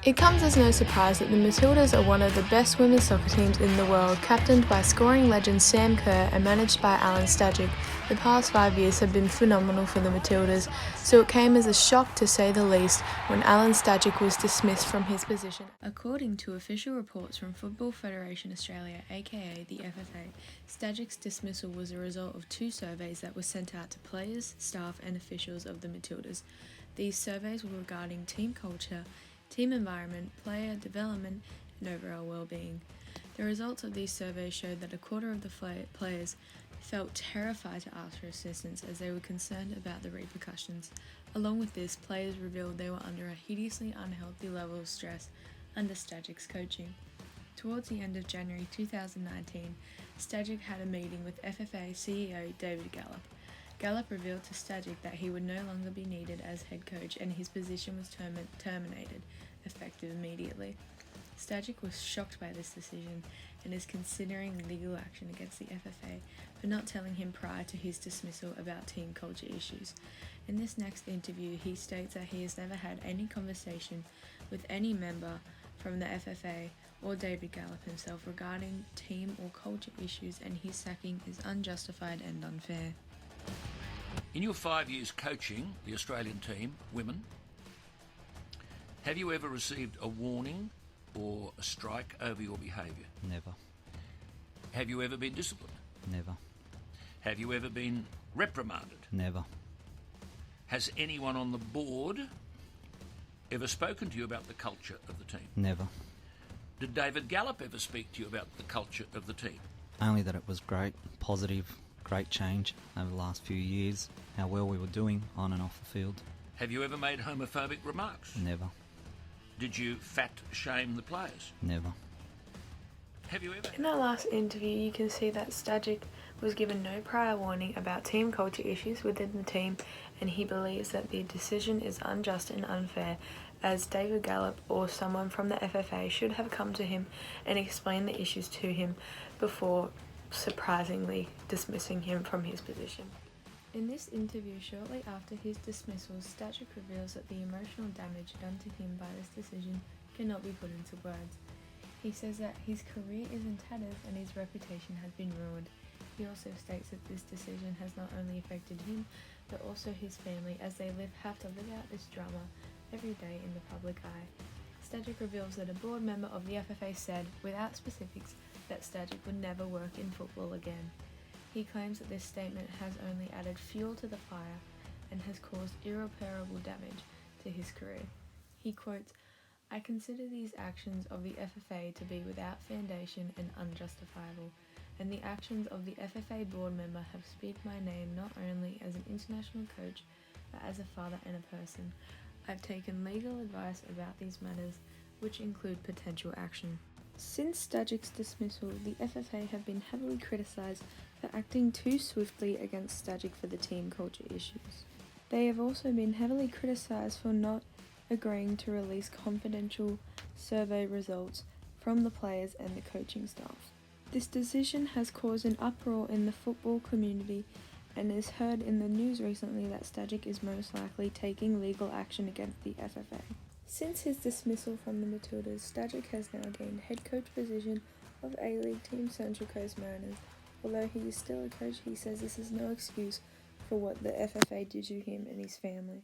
It comes as no surprise that the Matildas are one of the best women's soccer teams in the world, captained by scoring legend Sam Kerr and managed by Alan Stajic. The past 5 years have been phenomenal for the Matildas, so it came as a shock to say the least when Alan Stajic was dismissed from his position. According to official reports from Football Federation Australia, aka the FFA, Stajic's dismissal was a result of 2 surveys that were sent out to players, staff and officials of the Matildas. These surveys were regarding team culture, team environment, player development, and overall well-being. The results of these surveys showed that a quarter of the players felt terrified to ask for assistance as they were concerned about the repercussions. Along with this, players revealed they were under a hideously unhealthy level of stress under Stajic's coaching. Towards the end of January 2019, Stajic had a meeting with FFA CEO David Gallop. Gallop revealed to Stajic that he would no longer be needed as head coach and his position was terminated, effective immediately. Stajic was shocked by this decision and is considering legal action against the FFA for not telling him prior to his dismissal about team culture issues. In this next interview, he states that he has never had any conversation with any member from the FFA or David Gallop himself regarding team or culture issues, and his sacking is unjustified and unfair. In your 5 years coaching the Australian team, women, have you ever received a warning or a strike over your behaviour? Never. Have you ever been disciplined? Never. Have you ever been reprimanded? Never. Has anyone on the board ever spoken to you about the culture of the team? Never. Did David Gallop ever speak to you about the culture of the team? Only that it was great, positive, great change over the last few years, how well we were doing on and off the field. Have you ever made homophobic remarks? Never. Did you fat shame the players? Never. Have you ever? In our last interview, you can see that Stajic was given no prior warning about team culture issues within the team, and he believes that the decision is unjust and unfair, as David Gallop or someone from the FFA should have come to him and explained the issues to him before surprisingly dismissing him from his position. In this interview, shortly after his dismissal, Stajic reveals that the emotional damage done to him by this decision cannot be put into words. He says that his career is in tatters and his reputation has been ruined. He also states that this decision has not only affected him, but also his family, as they have to live out this drama every day in the public eye. Stajic reveals that a board member of the FFA said, without specifics, that Stajic would never work in football again. He claims that this statement has only added fuel to the fire and has caused irreparable damage to his career. He quotes, "I consider these actions of the FFA to be without foundation and unjustifiable, and the actions of the FFA board member have speak my name not only as an international coach, but as a father and a person. I've taken legal advice about these matters, which include potential action." Since Stajic's dismissal, the FFA have been heavily criticised for acting too swiftly against Stajic for the team culture issues. They have also been heavily criticised for not agreeing to release confidential survey results from the players and the coaching staff. This decision has caused an uproar in the football community, and is heard in the news recently that Stajic is most likely taking legal action against the FFA. Since his dismissal from the Matildas, Stajic has now gained head coach position of A-League team Central Coast Mariners. Although he is still a coach, he says this is no excuse for what the FFA did to him and his family.